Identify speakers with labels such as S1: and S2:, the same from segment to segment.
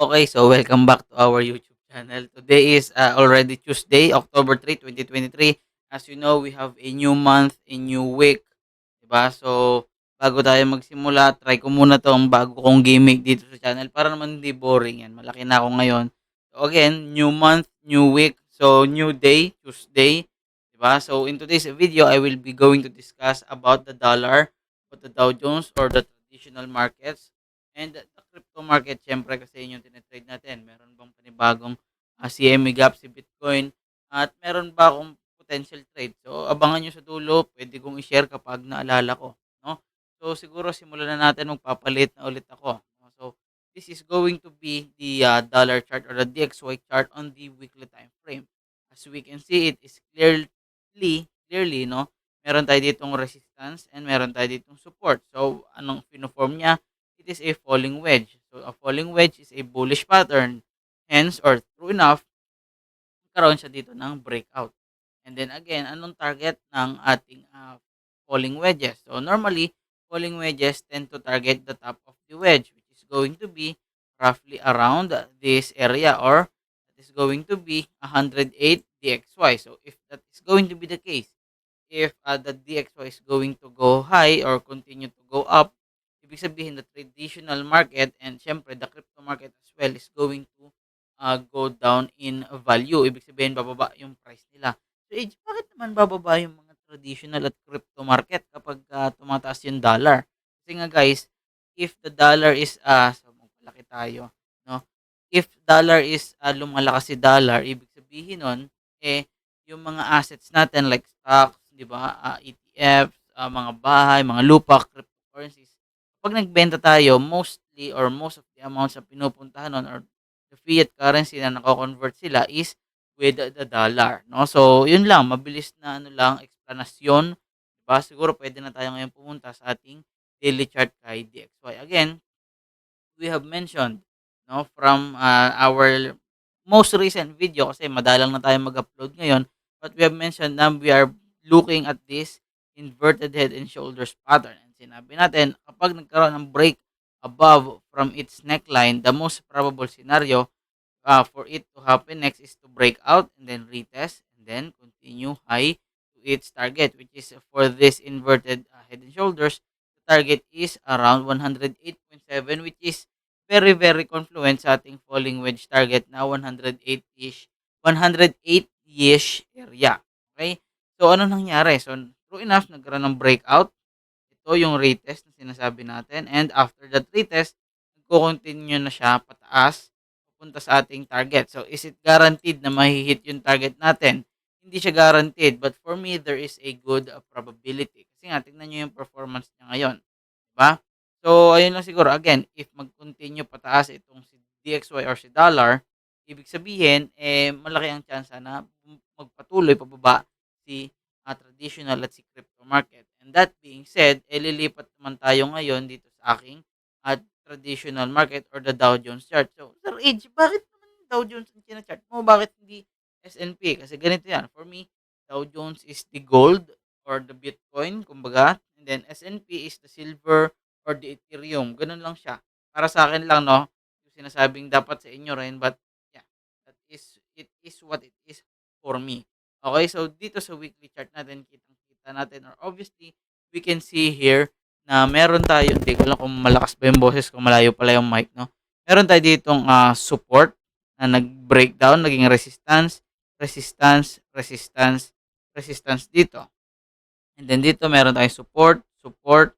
S1: Okay, so welcome back to our YouTube channel. Today is already Tuesday, October 3, 2023. As you know, we have a new month, a new week. Diba? So, bago tayo magsimula, try ko muna tong bago kong gimmick dito sa channel para naman hindi boring yan. Malaki na ako ngayon. So, again, new month, new week. So, new day, Tuesday. Diba? So, in today's video, I will be going to discuss about the dollar, about the Dow Jones or the traditional markets. And the crypto market, syempre kasi yun yung tine-trade natin. Meron bang panibagong CME gap si Bitcoin at meron ba akong potential trade? So, abangan nyo sa dulo. Pwede kong i-share kapag naalala ko. No? So, siguro simulan na natin. Magpapalit na ulit ako. No? So, this is going to be the dollar chart or the DXY chart on the weekly time frame. As we can see, it is clearly, no? Meron tayo ditong resistance and meron tayo ditong support. So, anong pino-form niya? It is a falling wedge. So a falling wedge is a bullish pattern. Hence, or true enough, karoon siya dito ng breakout. And then again, anong target ng ating falling wedges? So normally, falling wedges tend to target the top of the wedge, which is going to be roughly around this area, or that is going to be 108 DXY. So if that is going to be the case, if the DXY is going to go high or continue to go up, ibig sabihin the traditional market and syempre the crypto market as well is going to go down in value. Ibig sabihin bababa yung price nila. So, bakit naman bababa yung mga traditional at crypto market kapag tumataas yung dollar? Kasi nga guys, if the dollar is, so magpalaki tayo, no? If dollar is lumalakas si dollar, ibig sabihin nun, eh, yung mga assets natin like stocks, di ba, ETFs, mga bahay, mga lupa, cryptocurrencies, pag nagbenta tayo, mostly or most of the amounts na pinupuntahan nun or the fiat currency na nako-convert sila is with the dollar, 'no? So, 'yun lang, mabilis na ano lang, eksplanasyon, 'di ba? Siguro puwede na tayo ngayon pumunta sa ating daily chart kay DXY. Again, we have mentioned, 'no, from our most recent video kasi madalang na tayo mag-upload ngayon, but we have mentioned na we are looking at this inverted head and shoulders pattern. And sinabi natin, kapag nagkaroon ng break above from its neckline, the most probable scenario for it to happen next is to break out and then retest and then continue high to its target, which is for this inverted head and shoulders. The target is around 108.7, which is very confluent sa ating falling wedge target na 108-ish, 108-ish area. Okay? So, ano nangyari? So, true enough, nagkaroon ng breakout. Ito yung retest na sinasabi natin. And after that retest, nagko-continue na siya pataas papunta sa ating target. So, is it guaranteed na mahi-hit yung target natin? Hindi siya guaranteed. But for me, there is a good probability. Kasi nga, tingnan nyo yung performance niya ngayon. Diba? So, ayun lang siguro. Again, if mag-continue pataas itong si DXY or si dollar, ibig sabihin, malaki ang chance na magpatuloy pababa si traditional at si crypto market. And that being said, lilipat naman tayo ngayon dito sa aking traditional market or the Dow Jones chart. So, Sir Age, bakit naman Dow Jones ang chart mo? Bakit hindi S&P? Kasi ganito yan. For me, Dow Jones is the gold or the Bitcoin, kumbaga. And then S&P is the silver or the Ethereum. Ganun lang siya. Para sa akin lang, no? Yung sinasabing dapat sa inyo rin. But, yeah, it is what it is for me. Okay, so dito sa weekly chart natin, kitang-kita natin or obviously, we can see here na meron tayo, hindi ko alam kung malakas ba yung boses ko, malayo pala yung mic, no? Meron tayo ditong support na nag-breakdown, naging resistance, resistance, resistance, resistance dito. And then dito meron tayong support, support,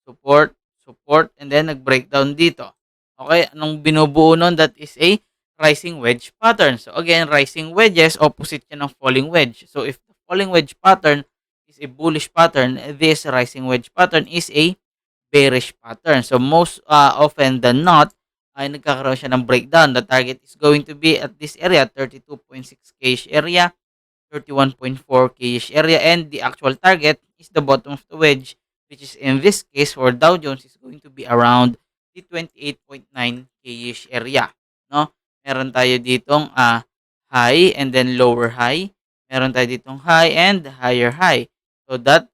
S1: support, support, and then nag-breakdown dito. Okay, anong binubuo nun? That is a rising wedge pattern. So again, rising wedges, opposite yan ng falling wedge. So if the falling wedge pattern is a bullish pattern, this rising wedge pattern is a bearish pattern. So most often than not, ay nagkakaroon siya ng breakdown. The target is going to be at this area, 32.6K area, 31.4K area, and the actual target is the bottom of the wedge, which is in this case for Dow Jones is going to be around the 28.9K area, no? Meron tayo ditong high and then lower high. Meron tayo ditong high and higher high. So that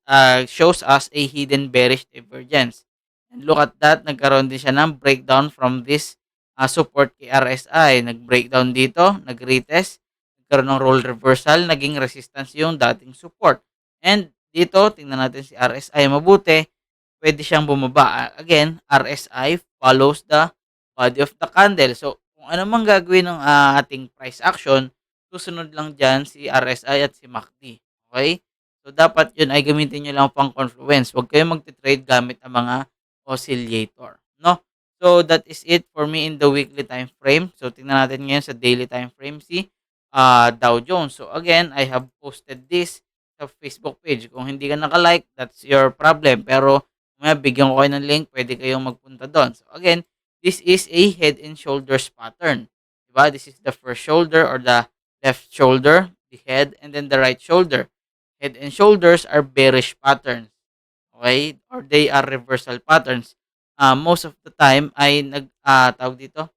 S1: shows us a hidden bearish divergence. And look at that, nagkaroon din siya ng breakdown from this support kay RSI, nag-breakdown dito, nag-retest, nagkaroon ng role reversal, naging resistance yung dating support. And dito, tingnan natin si RSI mabuti, pwede siyang bumaba. Again, RSI follows the body of the candle. So, kung ano man gagawin ng ating price action, susunod lang dyan si RSI at si MACD. Okay? So, dapat yun ay gamitin nyo lang pang confluence. Huwag kayong magte-trade gamit ang mga oscillator. No? So, that is it for me in the weekly time frame. So, tingnan natin ngayon sa daily time frame si Dow Jones. So, again, I have posted this sa Facebook page. Kung hindi ka naka-like, that's your problem. Pero, mamaya bigyan ko kayo ng link, pwede kayong magpunta doon. So, again, this is a head and shoulders pattern. Diba? This is the first shoulder or the left shoulder, the head, and then the right shoulder. Head and shoulders are bearish patterns. Okay? Or they are reversal patterns. Most of the time ay tawag dito,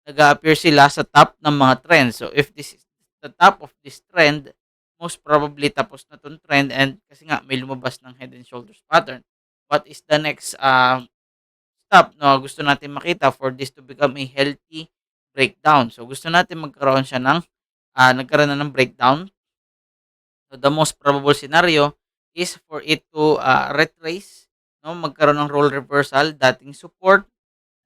S1: nag-a-appear sila sa top ng mga trend. So, if this is the top of this trend, most probably tapos na 'tong trend and kasi nga may lumabas ng head and shoulders pattern. What is the next stop na gusto natin makita for this to become a healthy breakdown? So, gusto natin magkaroon siya ng nagkaroon na ng breakdown. So, the most probable scenario is for it to retrace, no? Magkaroon ng role reversal, dating support,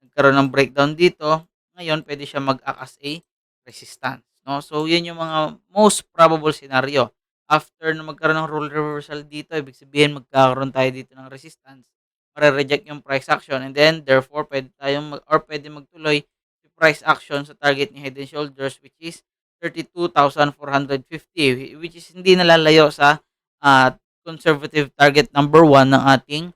S1: nagkaroon ng breakdown dito, ngayon pwede siya mag-act as a resistance, 'no. So 'yun yung mga most probable scenario. After na magkaroon ng role reversal dito, ibig sabihin magkakaroon tayo dito ng resistance, mare-reject yung price action and then therefore puwede tayong puwede magtuloy si price action sa target ni Head and Shoulders which is 32,450 which is hindi nalalayo sa, ah, conservative target number 1 ng ating,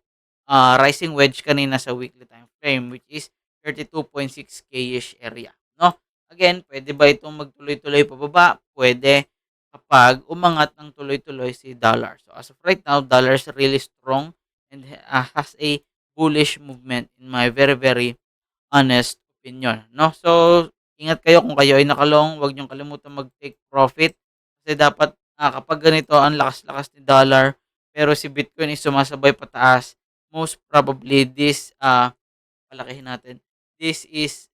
S1: rising wedge kanina sa weekly time frame which is 32.6K-ish area, 'no. Again, puwede ba itong magtuloy-tuloy pababa? Puwede kapag umangat ng tuloy-tuloy si dollar. So, as of right now, dollar is really strong and has a bullish movement in my very, very honest opinion, 'no. So, ingat kayo kung kayo ay naka-long, 'wag niyong kalimutang mag-take profit kasi dapat, kapag ganito ang lakas-lakas ni dollar pero si Bitcoin is sumasabay pataas, most probably this, palakihin natin. This is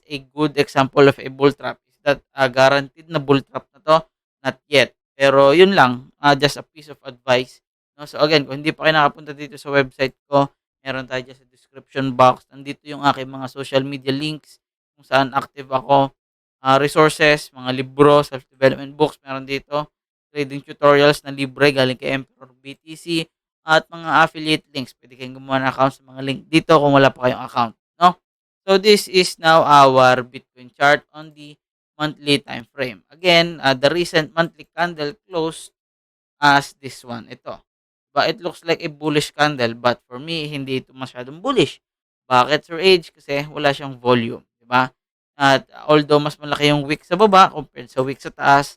S1: a good example of a bull trap. Is that, guaranteed na bull trap na 'to? Not yet. Pero yun lang, just a piece of advice, 'no. So again, kung hindi pa kayo nakapunta dito sa website ko, meron tayo diyan sa description box. Nandito yung aking mga social media links kung saan active ako, resources, mga libro, self-development books meron dito, trading tutorials na libre galing kay Emperor BTC. At mga affiliate links, puwede kayong gumawa ng account sa mga link dito kung wala pa kayong account, 'no. So, this is now our Bitcoin chart on the monthly time frame. Again, the recent monthly candle closed as this one, ito. But it looks like a bullish candle, but for me, hindi ito masyadong bullish. Bakit, Sir Age? Kasi wala siyang volume, 'di ba? At although mas malaki yung wick sa baba compared sa wick sa taas,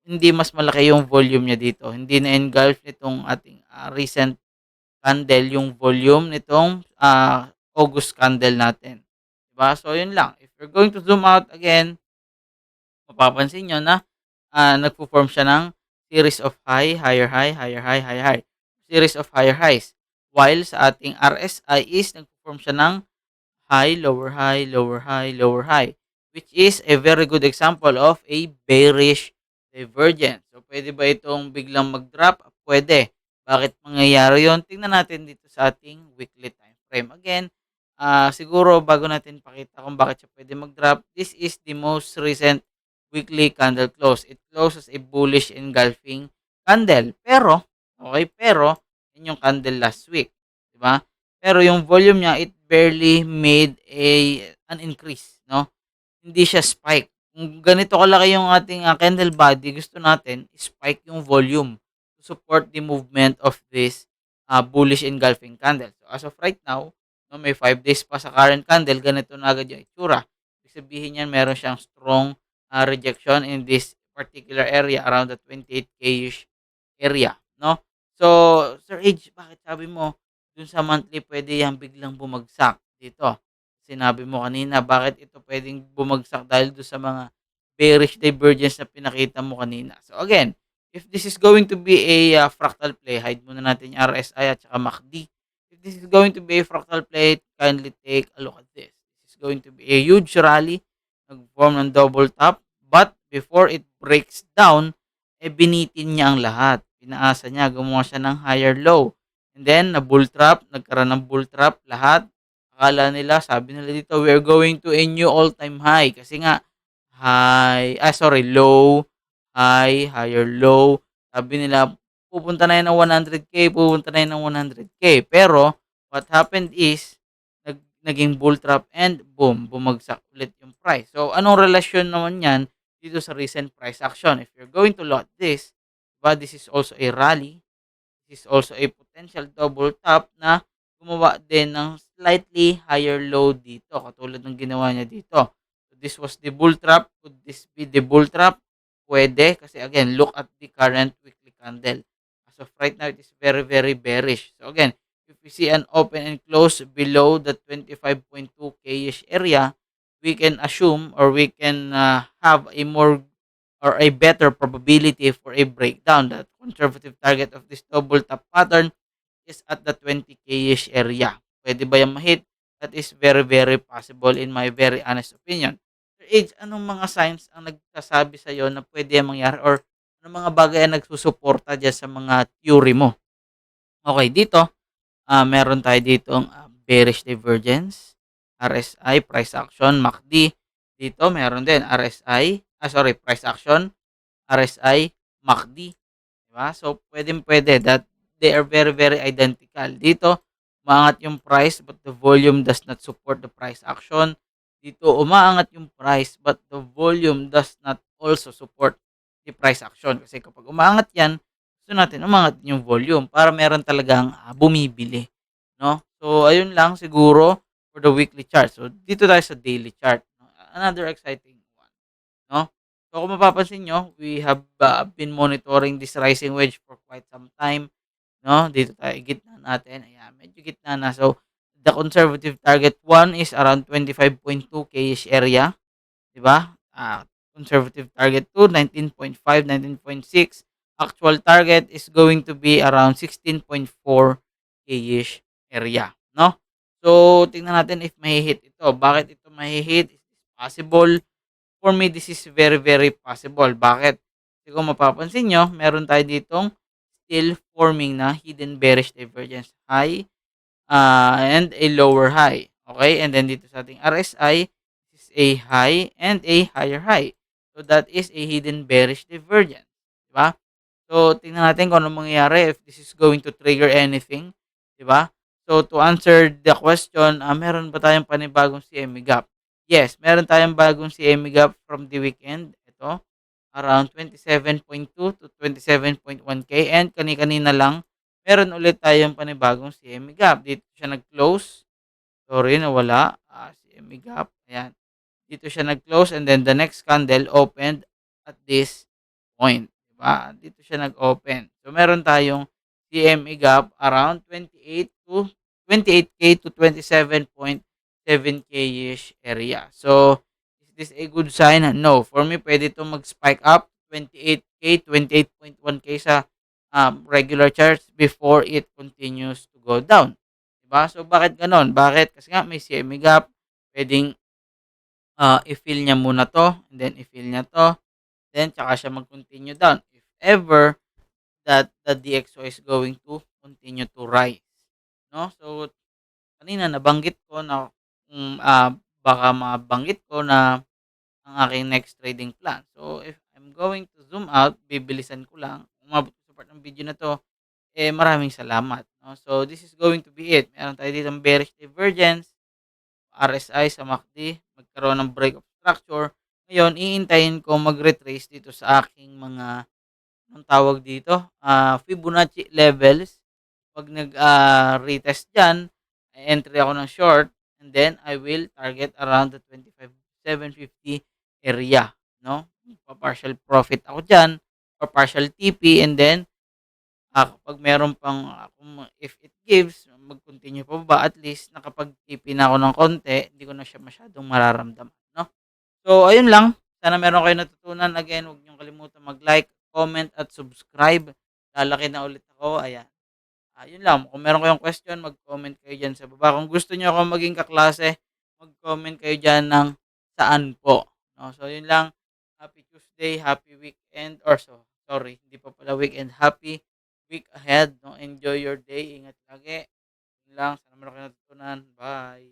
S1: hindi mas malaki yung volume niya dito. Hindi na-engulf nitong ating, recent candle yung volume nitong, August candle natin, 'di ba? So yun lang, if you're going to zoom out again, mapapansin niyo na, nagfo-form siya ng series of high, higher high, higher high, higher high, series of higher highs. While sa ating RSI is nagfo-form siya ng high, lower high, lower high, lower high, which is a very good example of a bearish divergence. So, pwede ba itong biglang mag-drop? Pwede. Bakit mangyayari yon? Tingnan natin dito sa ating weekly time frame. Again, siguro bago natin pakita kung bakit siya pwede mag-drop, this is the most recent weekly candle close. It closes a bullish engulfing candle. Pero, okay, pero, yun yung candle last week. Diba? Pero yung volume niya, it barely made an increase, no? Hindi siya spike. Kung ganito kalaki yung ating, candle body, gusto natin spike yung volume to support the movement of this, bullish engulfing candle. So, as of right now, no, may 5 days pa sa current candle, ganito na agad yung itsura. Ibig sabihin niyan meron siyang strong, rejection in this particular area around the 28K-ish area, no? So, Sir Age, bakit sabi mo dun sa monthly pwede yang biglang bumagsak dito? Sinabi mo kanina, bakit ito puwedeng bumagsak dahil dun sa mga bearish divergence na pinakita mo kanina. So again, if this is going to be a, fractal play, hide muna natin yung RSI at saka MACD. If this is going to be a fractal play, kindly take a look at this. This is going to be a huge rally, nag-form ng double top, but before it breaks down, binitin niya ang lahat. Pinaasa niya, gumawa siya ng higher low. And then, na bull trap, nagkaroon ng bull trap, lahat. Akala nila, sabi nila dito, we're going to a new all-time high. Kasi nga, low, high, higher low. Sabi nila, pupunta na yan ng 100K, pupunta na yan ng 100K. Pero, what happened is, naging bull trap and boom, bumagsak ulit yung price. So, anong relasyon naman yan dito sa recent price action? If you're going to lot this, but this is also a rally, this is also a potential double top na gumawa din ng slightly higher low dito, katulad ng ginawa niya dito. So, this was the bull trap. Could this be the bull trap? Pwede, kasi again, look at the current weekly candle. As of right now, it is very, very bearish. So again, if we see an open and close below the 25.2K-ish area, we can assume or we can have a more or a better probability for a breakdown. The conservative target of this double top pattern is at the 20K-ish area. Pwede ba yung ma-hit? That is very, very possible in my very honest opinion. Sir Age, anong mga signs ang nagsasabi sa'yo na pwede yung mangyari or anong mga bagay ang nagsusuporta dyan sa mga theory mo? Okay, dito, meron tayo ditong bearish divergence, RSI, price action, MACD. Dito, meron din RSI, price action, RSI, MACD. Diba? So, pwede that they are very, very identical. Dito, umaangat yung price but the volume does not support the price action. Dito, umaangat yung price but the volume does not also support the price action. Kasi kapag umaangat yan, gusto natin umangat yung volume para meron talagang bumibili. No? So, ayun lang siguro for the weekly chart. So, dito tayo sa daily chart. No? Another exciting one. No? So, kung mapapansin nyo, we have been monitoring this rising wedge for quite some time. No? Dito tayo, gitna natin. Ayan, medyo gitna na. So, the conservative target 1 is around 25.2K-ish area. Diba? Conservative target 2, 19.5, 19.6. Actual target is going to be around 16.4K-ish area. No? So, tingnan natin if mahihit ito. Bakit ito mahihit? Is this possible? For me, this is very, very possible. Bakit? Kasi kung mapapansin nyo, meron tayo ditong still forming na hidden bearish divergence high and a lower high. Okay? And then dito sa ating RSI, this is a high and a higher high. So, that is a hidden bearish divergence. Diba? So, tingnan natin kung ano mangyayari if this is going to trigger anything. Diba? So, to answer the question, meron ba tayong panibagong CME gap? Yes, meron tayong bagong CME gap from the weekend. Ito, around 27.2 to 27.1K. And kani-kanina lang, meron ulit tayong panibagong CME gap. Dito siya nag-close. Sorry, nawala. CME gap. Ayan. Dito siya nag-close and then the next candle opened at this point. Diba? Dito siya nag-open. So, meron tayong CME gap around 28K to 27.7K-ish area. So, is this a good sign? No. For me, pwede itong mag-spike up 28K, 28.1K sa regular charts before it continues to go down. Diba? So, bakit ganon? Bakit? Kasi nga may CME gap. Pwedeng i-fill niya muna to, and then i-fill niya to, then tsaka siya mag-continue down. If ever that the DXY is going to continue to rise. No? So, kanina nabanggit ko na baka mabanggit ko na ang aking next trading plan. So, if I'm going to zoom out, bibilisan ko lang. Kung umabot sa part ng video na to, maraming salamat. No? So, this is going to be it. Meron tayo dito bearish divergence, RSI sa MACD, magkaroon ng break of structure. Ngayon, iintayin ko mag-retrace dito sa aking mga, anong tawag dito, Fibonacci levels. Pag retest dyan, entry ako ng short, and then I will target around the 25,750 area. No? Pa-partial profit ako dyan, or partial TP, and then kapag meron pang if it gives, mag-continue pa ba, at least nakapag-TP na ako ng konti, hindi ko na siya masyadong mararamdaman, no? So, ayun lang. Sana meron kayong natutunan. Again, huwag niyong kalimutan mag-like, comment, at subscribe. Lalaki na ulit ako. Ayan. Yun lang. Kung meron kayong question, mag-comment kayo dyan sa baba. Kung gusto niyo ako maging kaklase, mag-comment kayo diyan ng saan po, 'no. So yun lang, happy Tuesday, happy weekend or sorry, hindi pa pala weekend, happy week ahead 'no. Enjoy your day, ingat lagi. Yun lang, sana meron kayong natutunan. Bye.